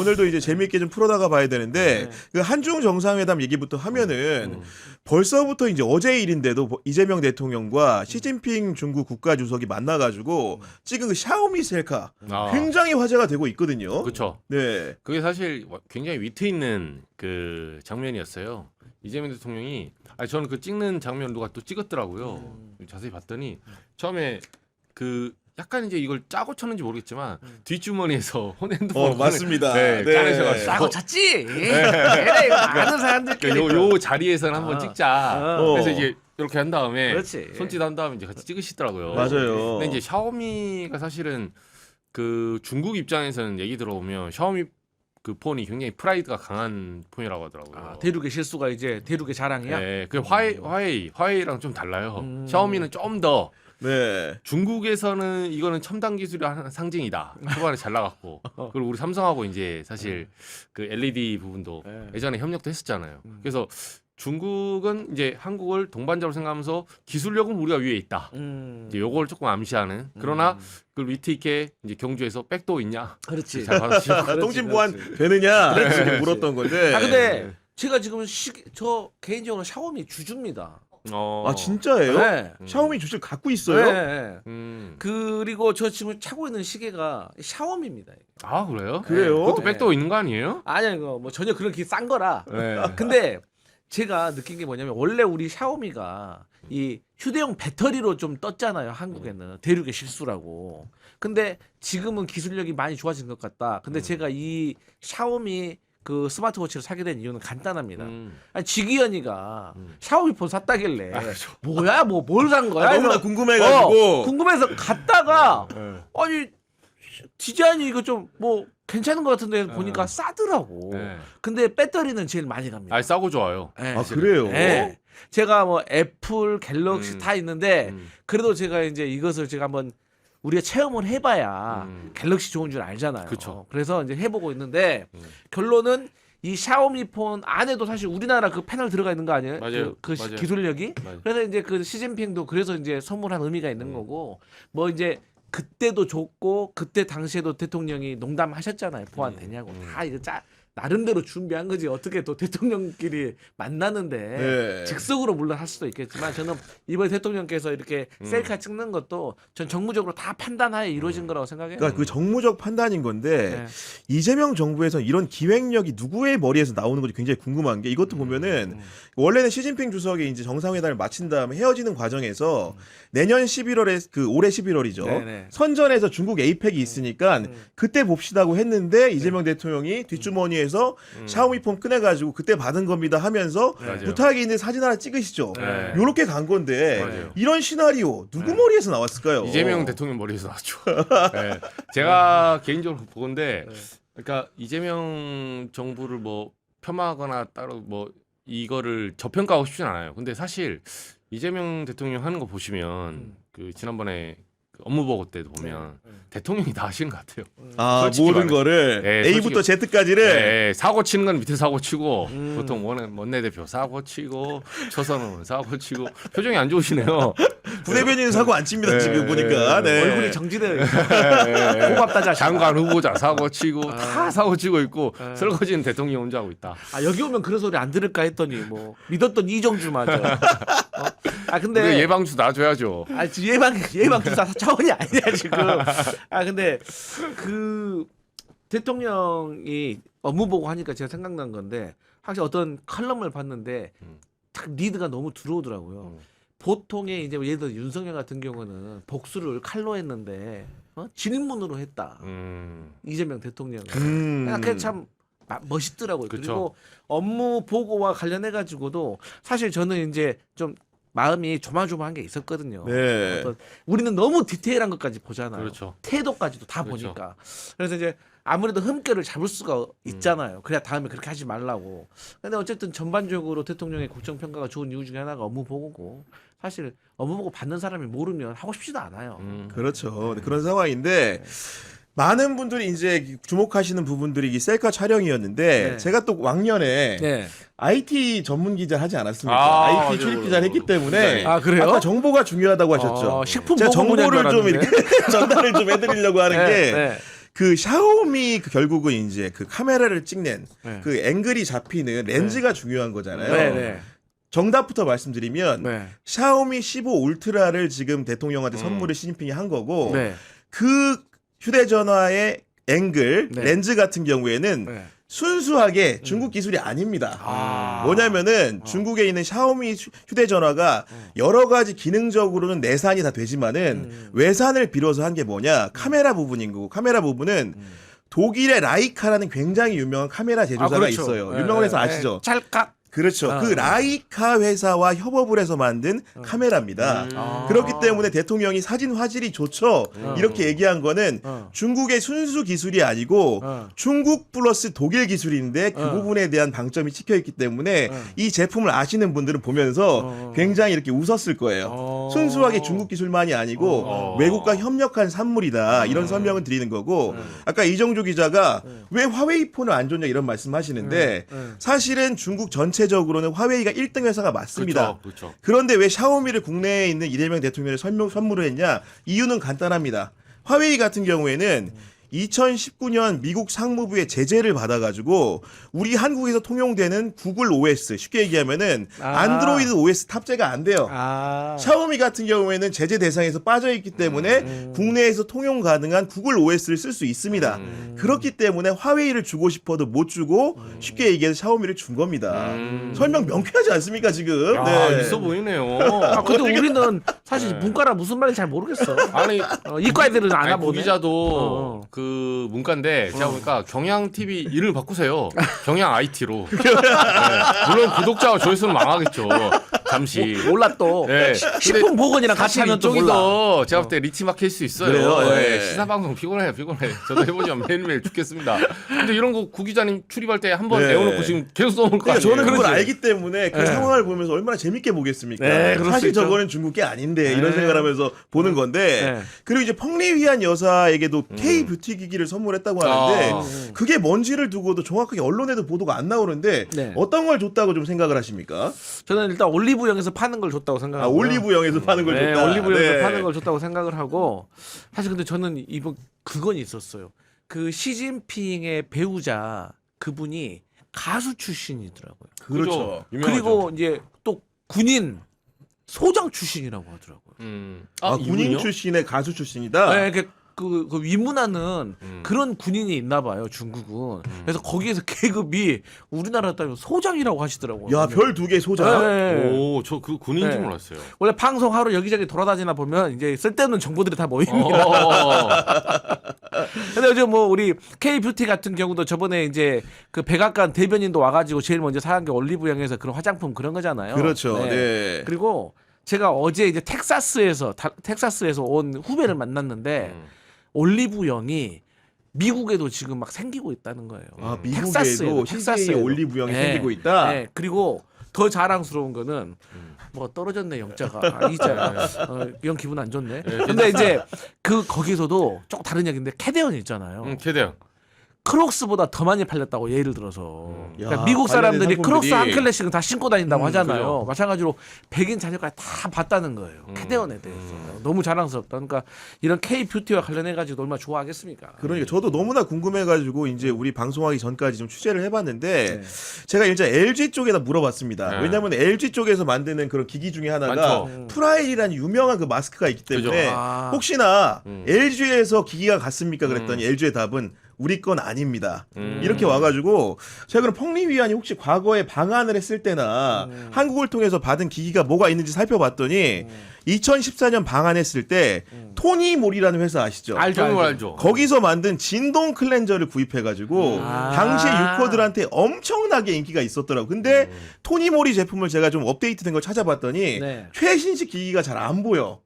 오늘도 이제 재미있게 좀 풀어나가 봐야 되는데 그 한중 정상회담 얘기부터 하면은 벌써부터 이제 어제 일인데도 이재명 대통령과 시진핑 중국 국가주석이 만나가지고 찍은 그 샤오미 셀카 굉장히 화제가 되고 있거든요. 그렇죠. 네. 그게 사실 굉장히 위트 있는 그 장면이었어요. 이재명 대통령이 저는 그 찍는 장면 누가 또 찍었더라고요. 자세히 봤더니 처음에 그 약간 이제 이걸 짜고 쳤는지 모르겠지만 뒷주머니에서 핸드폰 맞습니다. 네, 네. 짜내셔가지고 싸고 찼지. 많은 사람들끼리. 그러니까 요 자리에서는 한번 찍자. 그래서 이제 이렇게 한 다음에 그렇지. 손짓 한 다음에 이제 같이 찍으시더라고요. 맞아요. 근데 이제 샤오미가 사실은 그 중국 입장에서는 얘기 들어보면 샤오미 그 폰이 굉장히 프라이드가 강한 폰이라고 하더라고요. 대륙의 실수가 이제 대륙의 자랑이야. 네, 그 화웨이랑 좀 달라요. 샤오미는 좀 더 네. 중국에서는 이거는 첨단 기술의 하나 상징이다. 초반에 잘 나갔고 그리고 우리 삼성하고 이제 사실 그 LED 부분도 예전에 협력도 했었잖아요. 그래서 중국은 이제 한국을 동반자로 생각하면서 기술력은 우리가 위에 있다. 이제 요걸 조금 암시하는. 그러나 그 위트 있게 이제 경주에서 백도 있냐? 그렇지. 잘 받으시고. 통신 보안 되느냐 이렇게 물었던 건데. 근데 제가 지금 저 개인적으로 샤오미 주주입니다. 아 진짜예요? 네. 샤오미 주식 갖고 있어요? 네. 그리고 저 지금 차고 있는 시계가 샤오미입니다. 아 그래요? 그래요? 그것도 백도 있는 거 아니에요? 아니야 이거 뭐 전혀 그렇게 싼 거라. 네. 근데 제가 느낀 게 뭐냐면 원래 우리 샤오미가 이 휴대용 배터리로 좀 떴잖아요. 한국에는 대륙의 실수라고. 근데 지금은 기술력이 많이 좋아진 것 같다. 근데 제가 이 샤오미 그 스마트워치를 사게 된 이유는 간단합니다. 아니, 지기현이가 샤오미 폰 샀다길래 뭐야 뭐 뭘 산 거야? 너무나 이러면 궁금해가지고. 궁금해서 갔다가 아니 디자인이 이거 좀 뭐 괜찮은 것 같은데 보니까 싸더라고. 네. 근데 배터리는 제일 많이 갑니다. 아 싸고 좋아요. 네. 아 그래요? 네. 제가 뭐 애플, 갤럭시 다 있는데 음. 그래도 제가 이제 이것을 제가 한번 우리가 체험을 해봐야 갤럭시 좋은 줄 알잖아요. 그쵸. 그래서 이제 해보고 있는데 결론은 이 샤오미 폰 안에도 사실 우리나라 그 패널 들어가 있는 거 아니에요? 맞아요. 그 맞아요. 기술력이. 맞아요. 그래서 이제 그 시진핑도 그래서 이제 선물한 의미가 있는 거고 뭐 이제 그때도 좋고 그때 당시에도 대통령이 농담하셨잖아요. 보완되냐고. 다 이거 나름대로 준비한 거지. 어떻게 또 대통령끼리 만나는데 네. 즉석으로 물론 할 수도 있겠지만 저는 이번에 대통령께서 이렇게 셀카 찍는 것도 전 정무적으로 다 판단하에 이루어진 거라고 생각해요. 그러니까 그 정무적 판단인 건데 네. 이재명 정부에서 이런 기획력이 누구의 머리에서 나오는 건지 굉장히 궁금한 게 이것도 보면은 원래는 시진핑 주석이 이제 정상회담을 마친 다음에 헤어지는 과정에서 내년 11월에 그 올해 11월이죠. 네네. 선전에서 중국 에이펙이 있으니까 그때 봅시다고 했는데 이재명 대통령이 뒷주머니에서 샤오미 폰 꺼내가지고 그때 받은 겁니다 하면서 맞아요. 부탁이 있는 사진 하나 찍으시죠. 네. 요렇게 간 건데 맞아요. 이런 시나리오 누구 머리에서 나왔을까요? 이재명 대통령 머리에서 나왔죠. 네. 제가 개인적으로 보건데, 그러니까 이재명 정부를 뭐 폄하하거나 따로 뭐 이거를 저평가하고 싶진 않아요. 근데 사실 이재명 대통령 하는 거 보시면 그 지난번에 그 업무 보고 때도 보면 대통령이 다 하시는 것 같아요. 아 솔직히 모든 말해. 거를 네, A부터 Z까지를 네, 사고 치는 건 밑에 사고 치고 보통 원내대표 사고 치고 초선은 사고 치고 표정이 안 좋으시네요. 부대변인 사고 안 칩니다 네, 지금 보니까. 네. 얼굴이 정지되어 있어. 고맙다 자식. 장관 후보자 사고 치고 다 사고 치고 있고 설거지는 대통령 혼자 하고 있다. 아 여기 오면 그런 소리 안 들을까 했더니 뭐 믿었던 이정주마저. 아 우리가 근데 예방주 놔줘야죠. 아 지금 예방 주사 차원이 아니야 지금. 아 근데 그 대통령이 업무 보고 하니까 제가 생각난 건데 확실히 어떤 칼럼을 봤는데 딱 리드가 너무 들어오더라고요. 보통의 이제 예를 들어 윤석열 같은 경우는 복수를 칼로 했는데 질문으로 했다. 이재명 대통령은. 그게 참 멋있더라고요. 그쵸. 그리고 업무 보고와 관련해 가지고도 사실 저는 이제 좀 마음이 조마조마한 게 있었거든요. 네. 어떤 우리는 너무 디테일한 것까지 보잖아요. 그렇죠. 태도까지도 다 그렇죠. 보니까. 그래서 이제 아무래도 흠결을 잡을 수가 있잖아요. 그래야 다음에 그렇게 하지 말라고. 근데 어쨌든 전반적으로 대통령의 국정평가가 좋은 이유 중에 하나가 업무 보고고 사실 업무 보고 받는 사람이 모르면 하고 싶지도 않아요. 그렇죠. 네, 그런 상황인데 많은 분들이 이제 주목하시는 부분들이 이 셀카 촬영이었는데 네. 제가 또 왕년에 네. IT 전문 기자 하지 않았습니까? 아, IT 맞아요. 출입 기자를 했기 때문에 아, 그래요? 아까 정보가 중요하다고 하셨죠. 식품 제가 보고 정보를 좀 알았는데. 이렇게 전달을 좀 해드리려고 하는 네, 게 네. 그 샤오미 결국은 이제 그 카메라를 찍는 네. 그 앵글이 잡히는 렌즈가 중요한 거잖아요. 네, 네. 정답부터 말씀드리면 네. 샤오미 15 울트라를 지금 대통령한테 선물을 시진핑이 한 거고 네. 그 휴대전화의 앵글 네. 렌즈 같은 경우에는 네. 순수하게 중국 기술이 아닙니다. 아. 뭐냐면은 중국에 있는 샤오미 휴대전화가 여러 가지 기능적으로는 내산이 다 되지만은 외산을 빌어서 한 게 뭐냐 카메라 부분인 거고 카메라 부분은 독일의 라이카라는 굉장히 유명한 카메라 제조사가 그렇죠. 있어요. 네, 유명한 회사 네. 아시죠? 찰칵. 그렇죠. 아, 그 라이카 회사와 협업을 해서 만든 카메라입니다. 아. 그렇기 때문에 대통령이 사진 화질이 좋죠. 이렇게 얘기한 거는 어. 중국의 순수 기술이 아니고 어. 중국 플러스 독일 기술인데 그 어. 부분에 대한 방점이 찍혀 있기 때문에 어. 이 제품을 아시는 분들은 보면서 굉장히 이렇게 웃었을 거예요. 어. 순수하게 중국 기술만이 아니고 어. 외국과 협력한 산물이다. 이런 설명을 드리는 거고 아까 이정조 기자가 왜 화웨이 폰을 안 줬냐 이런 말씀하시는데 사실은 중국 전체적으로는 화웨이가 1등 회사가 맞습니다. 그렇죠. 그런데 왜 샤오미를 국내에 있는 이재명 대통령이 선물을 했냐? 이유는 간단합니다. 화웨이 같은 경우에는 2019년 미국 상무부의 제재를 받아가지고 우리 한국에서 통용되는 구글 OS 쉽게 얘기하면은 아. 안드로이드 OS 탑재가 안 돼요. 아. 샤오미 같은 경우에는 제재 대상에서 빠져 있기 때문에 국내에서 통용 가능한 구글 OS를 쓸 수 있습니다. 그렇기 때문에 화웨이를 주고 싶어도 못 주고 쉽게 얘기해서 샤오미를 준 겁니다. 설명 명쾌하지 않습니까 지금? 야, 있어 보이네요. 아, 근데 우리는 사실 문과라 무슨 말인지 잘 모르겠어. 아니 이과 애들은 안 아니, 하보네. 구 기자도 어. 그 문과인데 제가 보니까 경향 TV 이름을 바꾸세요. 경향 IT로. 네. 물론 구독자와 조회수는 망하겠죠. 잠시. 몰라 또. 네. 식품 보건이랑 같이 사실 하면 또 이쪽이 몰라. 더 제가 볼 때 리치마켓일 수 있어요. 그래요? 네. 네. 시사방송 피곤해. 저도 해보지만 매일매일 죽겠습니다. 근데 이런 거 구 기자님 출입할 때 한번 네. 내어놓고 지금 계속 써먹을 거 그러니까 아니에요. 저는 그걸 그렇지. 알기 때문에 그 네. 상황을 보면서 얼마나 재밌게 보겠습니까? 네, 그럴 수 사실 있죠. 저거는 중국 게 아닌데 이런 네. 생각을 하면서 보는 건데 네. 그리고 이제 펑리위안 여사에게도 K 뷰티 기기를 선물했다고 하는데 아. 그게 뭔지를 두고도 정확하게 언론에도 보도가 안 나오는데 네. 어떤 걸 줬다고 좀 생각을 하십니까? 저는 일단 올리브영에서 파는 걸 줬다고 아, 생각하고. 올리브영에서 파는 걸 네, 줬다. 올리브영에서 네. 파는 걸 줬다고 생각을 하고 사실 근데 저는 이번 그건 있었어요. 그 시진핑의 배우자 그분이 가수 출신이더라고요. 그렇죠. 유명하죠. 그리고 이제 또 군인 소장 출신이라고 하더라고요. 아, 군인 이분이요? 출신의 가수 출신이다. 네, 그 위문하는 음. 그런 군인이 있나 봐요, 중국은. 그래서 거기에서 계급이 우리나라 따면 소장이라고 하시더라고요. 야, 별 두 개 소장. 네. 오, 저 그 군인인지 네. 몰랐어요. 원래 방송 하루 여기저기 돌아다니나 보면 이제 쓸데없는 정보들이 다 모입니다. 어. 근데 요즘 뭐 우리 K 뷰티 같은 경우도 저번에 이제 그 백악관 대변인도 와가지고 제일 먼저 사간 게 올리브영에서 그런 화장품 그런 거잖아요. 그렇죠. 네. 그리고 제가 어제 이제 텍사스에서 온 후배를 만났는데 올리브영이 미국에도 지금 막 생기고 있다는 거예요. 아, 텍사스에도, 미국에도 텍사스에 올리브영이 생기고 있다. 네. 그리고 더 자랑스러운 거는 뭐 떨어졌네 영자가. 아, 이자. 이런 기분 안 좋네. 근데 이제 거기서도 조금 다른 얘기인데 캐대언 있잖아요. 최대한. 크록스보다 더 많이 팔렸다고 예를 들어서. 그러니까 야, 미국 사람들이 관련된 크록스 한 상품들이. 켤레씩은 다 신고 다닌다고 하잖아요. 그죠. 마찬가지로 백인 자녀까지 다 봤다는 거예요. 캐대언에 대해서. 너무 자랑스럽다. 그러니까 이런 K 뷰티와 관련해 가지고 얼마나 좋아하겠습니까? 그러니까 저도 너무나 궁금해가지고 이제 우리 방송하기 전까지 좀 취재를 해봤는데 네. 제가 일단 LG 쪽에다 물어봤습니다. 네. 왜냐하면 LG 쪽에서 만드는 그런 기기 중에 하나가 많죠. 프라일이라는 유명한 그 마스크가 있기 때문에 그죠. 아. 혹시나 LG에서 기기가 갔습니까 그랬더니 LG의 답은 우리 건 아닙니다. 이렇게 와가지고 제가 그럼 펑리위안이 혹시 과거에 방한을 했을 때나 한국을 통해서 받은 기기가 뭐가 있는지 살펴봤더니 2014년 방한했을 때 토니몰이라는 회사 아시죠? 알죠, 정말 알죠. 알죠. 거기서 만든 진동 클렌저를 구입해가지고 아. 당시에 유커들한테 엄청나게 인기가 있었더라고. 근데 토니모리 제품을 제가 좀 업데이트된 걸 찾아봤더니 네. 최신식 기기가 잘 안 보여.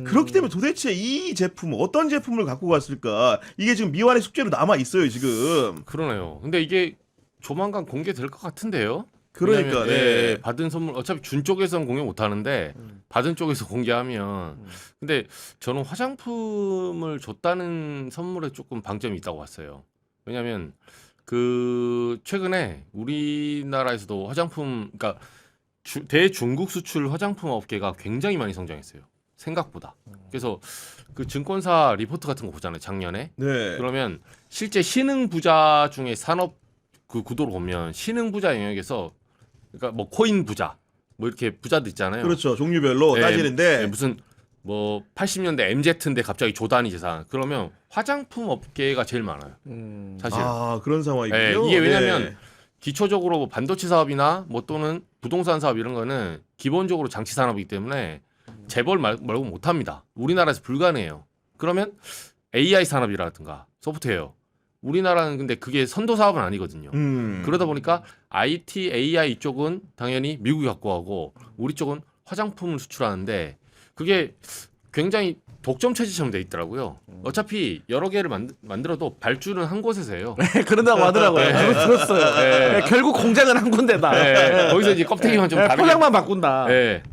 그렇기 때문에 도대체 이 제품 어떤 제품을 갖고 갔을까? 이게 지금 미완의 숙제로 남아 있어요 지금. 그러네요. 근데 이게 조만간 공개될 것 같은데요. 그러니까, 왜냐면, 네. 받은 선물 어차피 준 쪽에서는 공개 못 하는데 받은 쪽에서 공개하면 근데 저는 화장품을 줬다는 선물에 조금 방점이 있다고 봤어요. 왜냐면 그 최근에 우리나라에서도 화장품 그러니까 대중국 수출 화장품 업계가 굉장히 많이 성장했어요. 생각보다. 그래서 그 증권사 리포트 같은 거 보잖아요. 작년에. 네. 그러면 실제 신흥 부자 중에 산업 그 구도로 보면 신흥 부자 영역에서 그러니까 뭐 코인 부자 뭐 이렇게 부자들 있잖아요. 그렇죠. 종류별로 네, 따지는데 네, 무슨 뭐 80년대 MZ인데 갑자기 조단위 재산. 그러면 화장품 업계가 제일 많아요. 사실. 아 그런 상황이군요. 네, 이게 왜냐면 네. 기초적으로 뭐 반도체 사업이나 뭐 또는 부동산 사업 이런 거는 기본적으로 장치 산업이기 때문에 재벌 말고 못 합니다. 우리나라에서 불가능해요. 그러면 AI 산업이라든가 소프트웨어. 우리나라는 근데 그게 선도 사업은 아니거든요. 그러다 보니까 IT, AI 쪽은 당연히 미국이 갖고 가고 우리 쪽은 화장품을 수출하는데 그게 굉장히 독점 체제처럼 돼 있더라고요. 어차피 여러 개를 만들어도 발주는 한 곳에서 해요. 그런다고 하더라고요. 그거 들었어요. 네. 결국 공장은 한 군데다. 네, 거기서 이제 껍데기만 좀 다르게. 포장만 바꾼다. 네.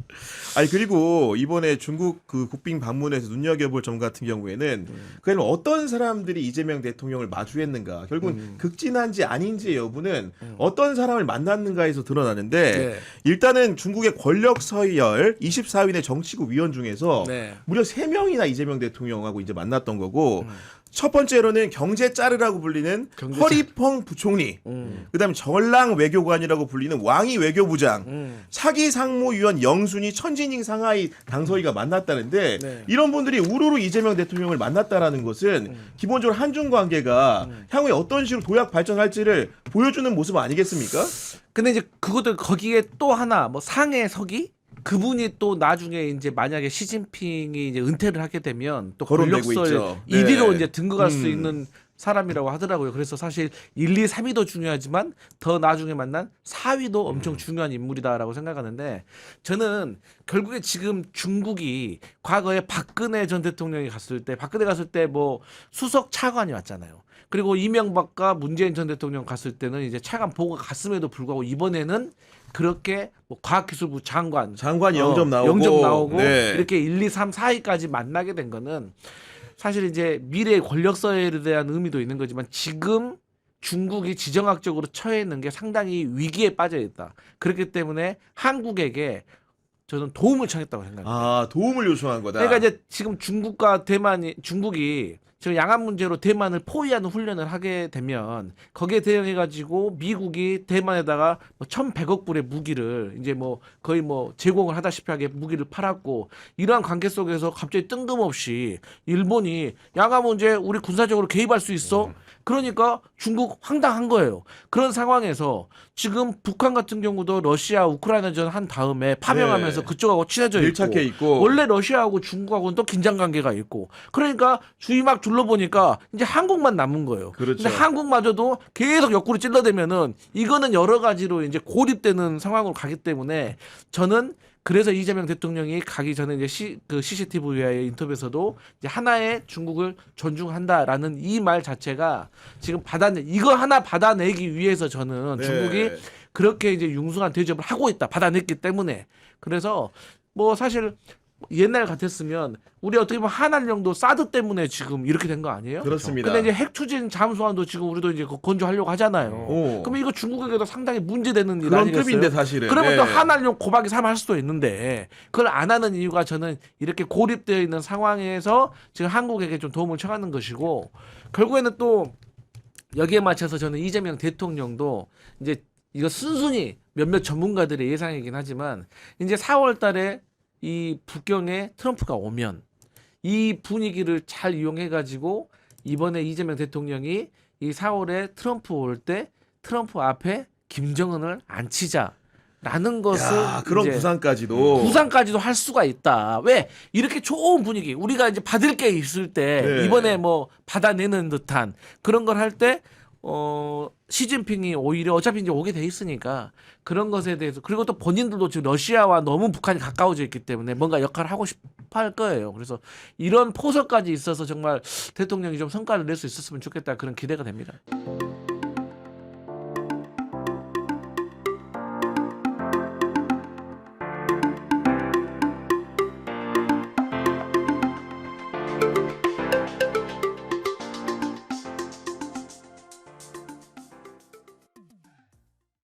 아니 그리고 이번에 중국 그 국빈 방문에서 눈여겨볼 점 같은 경우에는 그럼 어떤 사람들이 이재명 대통령을 마주했는가 결국은 극진한지 아닌지의 여부는 어떤 사람을 만났는가에서 드러나는데 네. 일단은 중국의 권력 서열 24위 내 정치국 위원 중에서 네. 무려 3명이나 이재명 대통령하고 이제 만났던 거고 첫 번째로는 경제 짜르라고 불리는 경제 허리펑 부총리, 그다음에 전랑 외교관이라고 불리는 왕이 외교부장, 차기 상무위원 영순이 천진잉 상하이 당서위가 만났다는데 네. 이런 분들이 우르르 이재명 대통령을 만났다라는 것은 기본적으로 한중 관계가 향후에 어떤 식으로 도약 발전할지를 보여주는 모습 아니겠습니까? 근데 이제 그것도 거기에 또 하나 뭐 상해 서기 그분이 또 나중에 이제 만약에 시진핑이 이제 은퇴를 하게 되면 또 거론되고 권력설 있죠. 1위로 네. 이제 등극할 수 있는 사람이라고 하더라고요. 그래서 사실 1, 2, 3위도 중요하지만 더 나중에 만난 4위도 엄청 중요한 인물이다라고 생각하는데 저는 결국에 지금 중국이 과거에 박근혜 전 대통령이 갔을 때 박근혜 갔을 때 뭐 수석 차관이 왔잖아요. 그리고 이명박과 문재인 전 대통령 갔을 때는 이제 차관 보고가 갔음에도 불구하고 이번에는 그렇게 뭐 과학기술부 장관이 영접 나오고, 영접 나오고 네. 이렇게 1, 2, 3, 4위까지 만나게 된 거는 사실 이제 미래의 권력서에 대한 의미도 있는 거지만 지금 중국이 지정학적으로 처해 있는 게 상당히 위기에 빠져 있다. 그렇기 때문에 한국에게 저는 도움을 청했다고 생각합니다. 아 도움을 요청한 거다. 그러니까 이제 지금 중국과 중국이 지금 양안 문제로 대만을 포위하는 훈련을 하게 되면 거기에 대응해 가지고 미국이 대만에다가 뭐 1,100억 불의 무기를 이제 뭐 거의 뭐 제공을 하다시피 하게 무기를 팔았고 이러한 관계 속에서 갑자기 뜬금없이 일본이 양안 문제 우리 군사적으로 개입할 수 있어? 그러니까 중국 황당한 거예요. 그런 상황에서 지금 북한 같은 경우도 러시아 우크라이나전 한 다음에 파병하면서 네. 그쪽하고 친해져 밀착해 있고. 원래 러시아하고 중국하고는 또 긴장 관계가 있고 그러니까 주위 막 둘러보니까 이제 한국만 남은 거예요. 그렇죠. 근데 한국마저도 계속 옆구리 찔러대면은 이거는 여러 가지로 이제 고립되는 상황으로 가기 때문에 저는 그래서 이재명 대통령이 가기 전에 이제 그 CCTV와의 인터뷰에서도 이제 하나의 중국을 존중한다라는 이 말 자체가 지금 이거 하나 받아내기 위해서 저는 네. 중국이 그렇게 이제 융숭한 대접을 하고 있다. 받아냈기 때문에. 그래서 뭐 사실 옛날 같았으면 우리 어떻게 보면 한한령도 사드 때문에 지금 이렇게 된 거 아니에요? 그렇습니다. 근데 이제 핵 추진 잠수함도 지금 우리도 이제 건조하려고 하잖아요. 오. 그러면 이거 중국에게도 상당히 문제되는 일 그런 아니겠어요? 급인데 사실은. 그러면 네. 또 한한령 고박이 삼할 수도 있는데 그걸 안 하는 이유가 저는 이렇게 고립되어 있는 상황에서 지금 한국에게 좀 도움을 청하는 것이고 결국에는 또 여기에 맞춰서 저는 이재명 대통령도 이제 이거 순순히 몇몇 전문가들의 예상이긴 하지만 이제 4월 달에 이 북경에 트럼프가 오면 이 분위기를 잘 이용해 가지고 이번에 이재명 대통령이 이 4월에 트럼프 올 때 트럼프 앞에 김정은을 앉히자라는 것을 야, 그런 이제 구상까지도. 구상까지도 할 수가 있다. 왜 이렇게 좋은 분위기 우리가 이제 받을 게 있을 때 네. 이번에 뭐 받아내는 듯한 그런 걸 할 때 시진핑이 오히려 어차피 이제 오게 돼 있으니까 그런 것에 대해서 그리고 또 본인들도 지금 러시아와 너무 북한이 가까워져 있기 때문에 뭔가 역할을 하고 싶어 할 거예요. 그래서 이런 포석까지 있어서 정말 대통령이 좀 성과를 낼 수 있었으면 좋겠다 그런 기대가 됩니다.